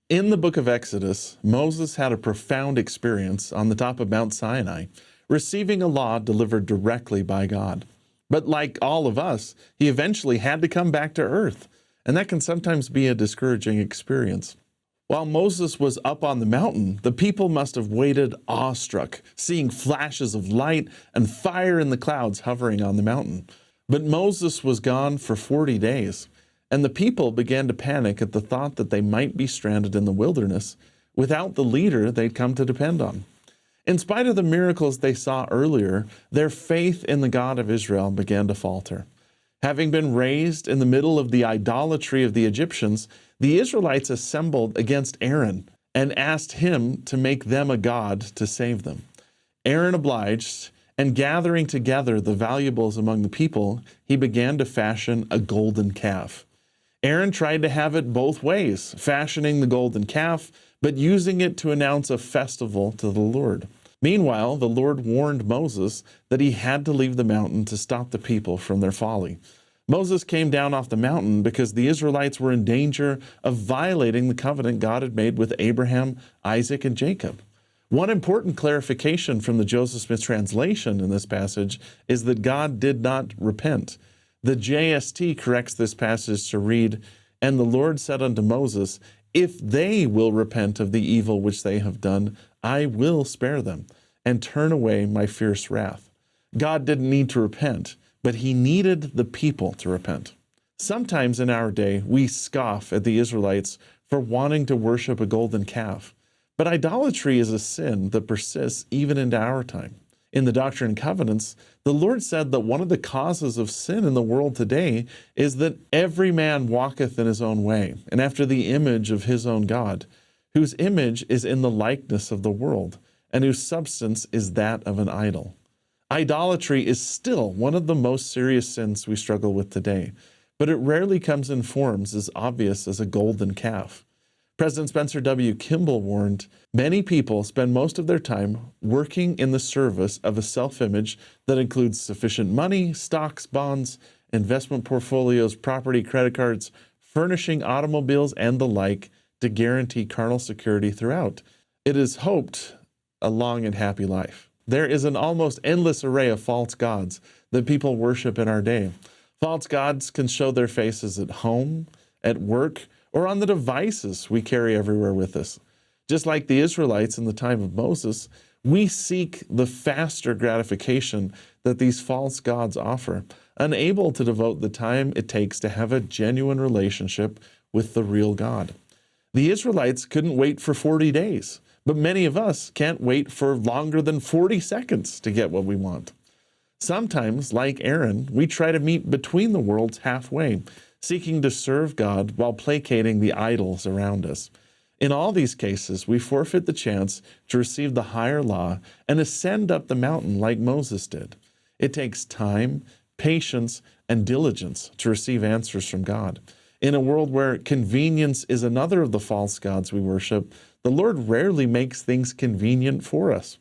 In the book of Exodus, Moses had a profound experience on the top of Mount Sinai, receiving a law delivered directly by God. But like all of us, he eventually had to come back to earth, and that can sometimes be a discouraging experience. While Moses was up on the mountain, the people must have waited awestruck, seeing flashes of light and fire in the clouds hovering on the mountain. But Moses was gone for 40 days. And the people began to panic at the thought that they might be stranded in the wilderness without the leader they'd come to depend on. In spite of the miracles they saw earlier, their faith in the God of Israel began to falter. Having been raised in the middle of the idolatry of the Egyptians, the Israelites assembled against Aaron and asked him to make them a god to save them. Aaron obliged, and gathering together the valuables among the people, he began to fashion a golden calf. Aaron tried to have it both ways, fashioning the golden calf, but using it to announce a festival to the Lord. Meanwhile, the Lord warned Moses that he had to leave the mountain to stop the people from their folly. Moses came down off the mountain because the Israelites were in danger of violating the covenant God had made with Abraham, Isaac, and Jacob. One important clarification from the Joseph Smith translation in this passage is that God did not repent. The JST corrects this passage to read, "And the Lord said unto Moses, if they will repent of the evil which they have done, I will spare them, and turn away my fierce wrath." God didn't need to repent, but he needed the people to repent. Sometimes in our day, we scoff at the Israelites for wanting to worship a golden calf. But idolatry is a sin that persists even into our time. In the Doctrine and Covenants, the Lord said that one of the causes of sin in the world today is that every man walketh in his own way, and after the image of his own God, whose image is in the likeness of the world, and whose substance is that of an idol. Idolatry is still one of the most serious sins we struggle with today, but it rarely comes in forms as obvious as a golden calf. President Spencer W. Kimball warned, "Many people spend most of their time working in the service of a self-image that includes sufficient money, stocks, bonds, investment portfolios, property, credit cards, furnishing automobiles, and the like to guarantee carnal security throughout. It is hoped a long and happy life." There is an almost endless array of false gods that people worship in our day. False gods can show their faces at home, at work, or on the devices we carry everywhere with us. Just like the Israelites in the time of Moses, we seek the faster gratification that these false gods offer, unable to devote the time it takes to have a genuine relationship with the real God. The Israelites couldn't wait for 40 days, but many of us can't wait for longer than 40 seconds to get what we want. Sometimes, like Aaron, we try to meet between the worlds halfway, seeking to serve God while placating the idols around us. In all these cases, we forfeit the chance to receive the higher law and ascend up the mountain like Moses did. It takes time, patience, and diligence to receive answers from God. In a world where convenience is another of the false gods we worship, the Lord rarely makes things convenient for us.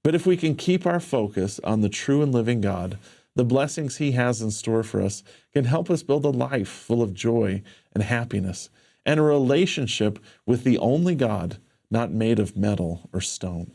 But if we can keep our focus on the true and living God, the blessings he has in store for us can help us build a life full of joy and happiness and a relationship with the only God, not made of metal or stone.